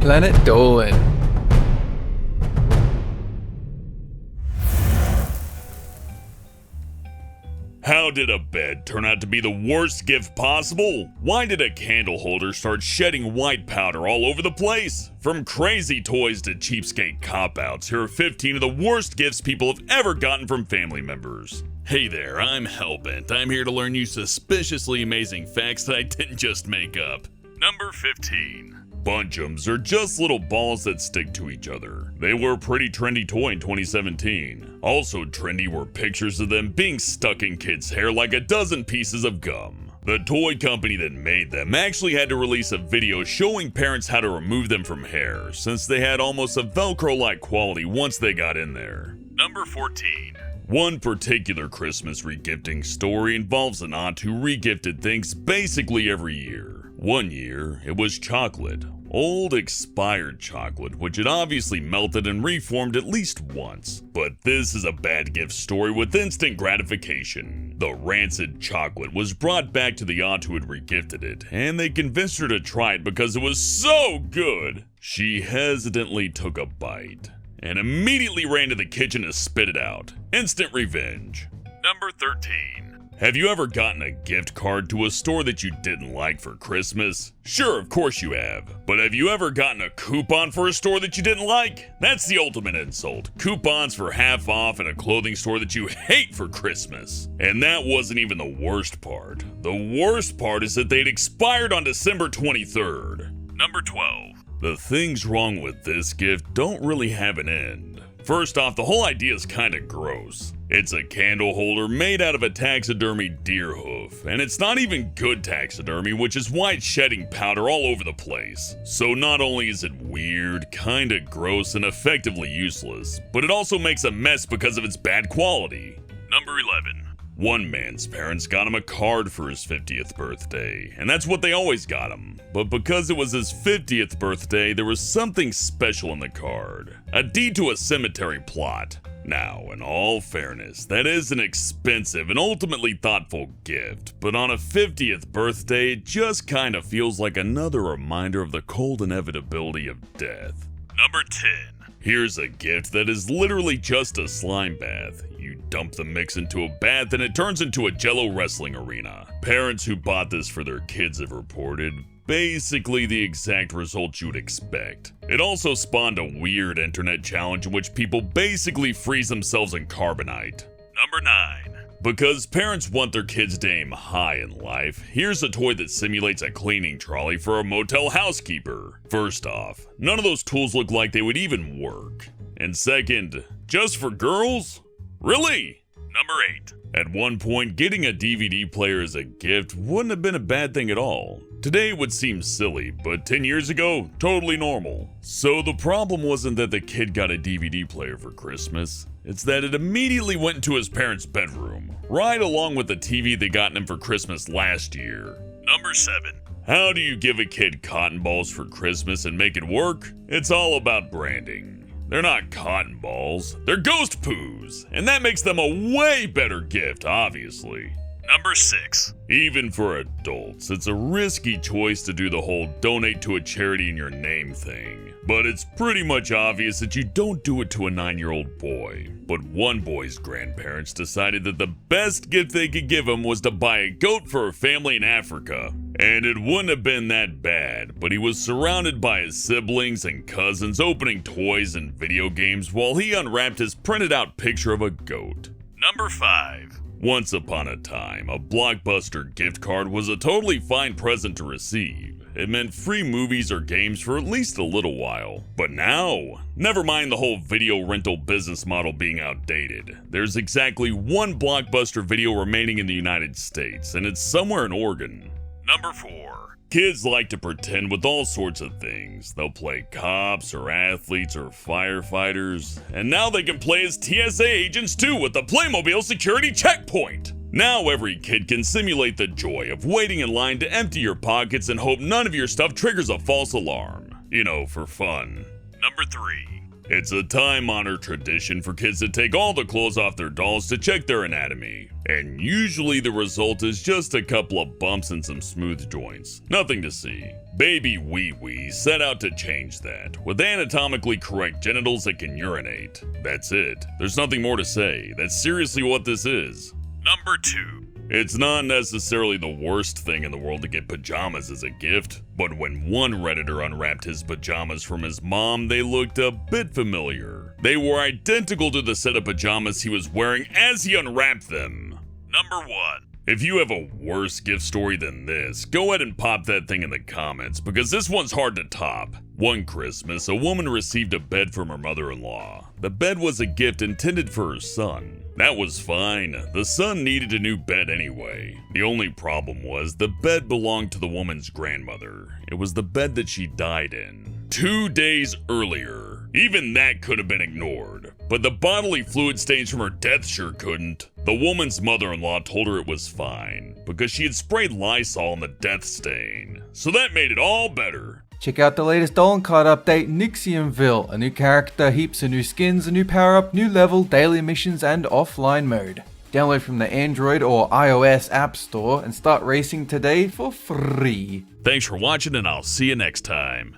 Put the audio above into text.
Planet Dolan. How did a bed turn out to be the worst gift possible? Why did a candle holder start shedding white powder all over the place? From crazy toys to cheapskate cop-outs, here are 15 of the worst gifts people have ever gotten from family members. Hey there, I'm Hellbent. I'm here to learn you suspiciously amazing facts that I didn't just make up. Number 15. Bunchems are just little balls that stick to each other. They were a pretty trendy toy in 2017. Also trendy were pictures of them being stuck in kids' hair like a dozen pieces of gum. The toy company that made them actually had to release a video showing parents how to remove them from hair, since they had almost a Velcro-like quality once they got in there. Number 14. One particular Christmas regifting story involves an aunt who regifted things basically every year. One year, it was chocolate. Old expired chocolate, which had obviously melted and reformed at least once. But this is a bad gift story with instant gratification. The rancid chocolate was brought back to the aunt who had regifted it, and they convinced her to try it because it was so good. She hesitantly took a bite, and immediately ran to the kitchen to spit it out. Instant revenge. Number 13. Have you ever gotten a gift card to a store that you didn't like for Christmas? Sure, of course you have. But have you ever gotten a coupon for a store that you didn't like? That's the ultimate insult. Coupons for half off at a clothing store that you hate for Christmas. And that wasn't even the worst part. The worst part is that they'd expired on December 23rd. Number 12. The things wrong with this gift don't really have an end. First off, the whole idea is kinda gross. It's a candle holder made out of a taxidermy deer hoof, and it's not even good taxidermy, which is why it's shedding powder all over the place. So not only is it weird, kinda gross, and effectively useless, but it also makes a mess because of its bad quality. Number 11. One man's parents got him a card for his 50th birthday, and that's what they always got him. But because it was his 50th birthday, there was something special in the card. A deed to a cemetery plot. Now, in all fairness, that is an expensive and ultimately thoughtful gift, but on a 50th birthday, it just kind of feels like another reminder of the cold inevitability of death. Number 10. Here's a gift that is literally just a slime bath. You dump the mix into a bath and it turns into a Jello wrestling arena. Parents who bought this for their kids have reported basically the exact result you'd expect. It also spawned a weird internet challenge in which people basically freeze themselves in carbonite. Number 9. Because parents want their kids to aim high in life, here's a toy that simulates a cleaning trolley for a motel housekeeper. First off, none of those tools look like they would even work. And second, just for girls? Really? Number 8. At one point, getting a DVD player as a gift wouldn't have been a bad thing at all. Today it would seem silly, but 10 years ago, totally normal. So the problem wasn't that the kid got a DVD player for Christmas. It's that it immediately went into his parents' bedroom, right along with the TV they got him for Christmas last year. Number 7. How do you give a kid cotton balls for Christmas and make it work? It's all about branding. They're not cotton balls, they're ghost poos, and that makes them a way better gift, obviously. Number 6. Even for adults, it's a risky choice to do the whole donate to a charity in your name thing. But it's pretty much obvious that you don't do it to a 9-year-old boy. But one boy's grandparents decided that the best gift they could give him was to buy a goat for a family in Africa. And it wouldn't have been that bad, but he was surrounded by his siblings and cousins opening toys and video games while he unwrapped his printed out picture of a goat. Number 5. Once upon a time, a Blockbuster gift card was a totally fine present to receive. It meant free movies or games for at least a little while. But now, never mind the whole video rental business model being outdated. There's exactly one Blockbuster video remaining in the United States, and it's somewhere in Oregon. Number 4. Kids like to pretend with all sorts of things. They'll play cops or athletes or firefighters. And now they can play as TSA agents too with the Playmobil security checkpoint. Now every kid can simulate the joy of waiting in line to empty your pockets and hope none of your stuff triggers a false alarm. You know, for fun. Number 3. It's a time-honored tradition for kids to take all the clothes off their dolls to check their anatomy. And usually the result is just a couple of bumps and some smooth joints. Nothing to see. Baby Wee Wee set out to change that, with anatomically correct genitals that can urinate. That's it. There's nothing more to say. That's seriously what this is. Number 2. It's not necessarily the worst thing in the world to get pajamas as a gift, but when one Redditor unwrapped his pajamas from his mom, they looked a bit familiar. They were identical to the set of pajamas he was wearing as he unwrapped them. Number 1. If you have a worse gift story than this, go ahead and pop that thing in the comments, because this one's hard to top. One Christmas, a woman received a bed from her mother-in-law. The bed was a gift intended for her son. That was fine. The son needed a new bed anyway. The only problem was the bed belonged to the woman's grandmother. It was the bed that she died in 2 days earlier. Even that could have been ignored. But the bodily fluid stains from her death sure couldn't. The woman's mother-in-law told her it was fine, because she had sprayed Lysol on the death stain. So that made it all better. Check out the latest Dolan Kart update, Nixiumville. A new character, heaps of new skins, a new power-up, new level, daily missions, and offline mode. Download from the Android or iOS App Store and start racing today for free. Thanks for watching, and I'll see you next time.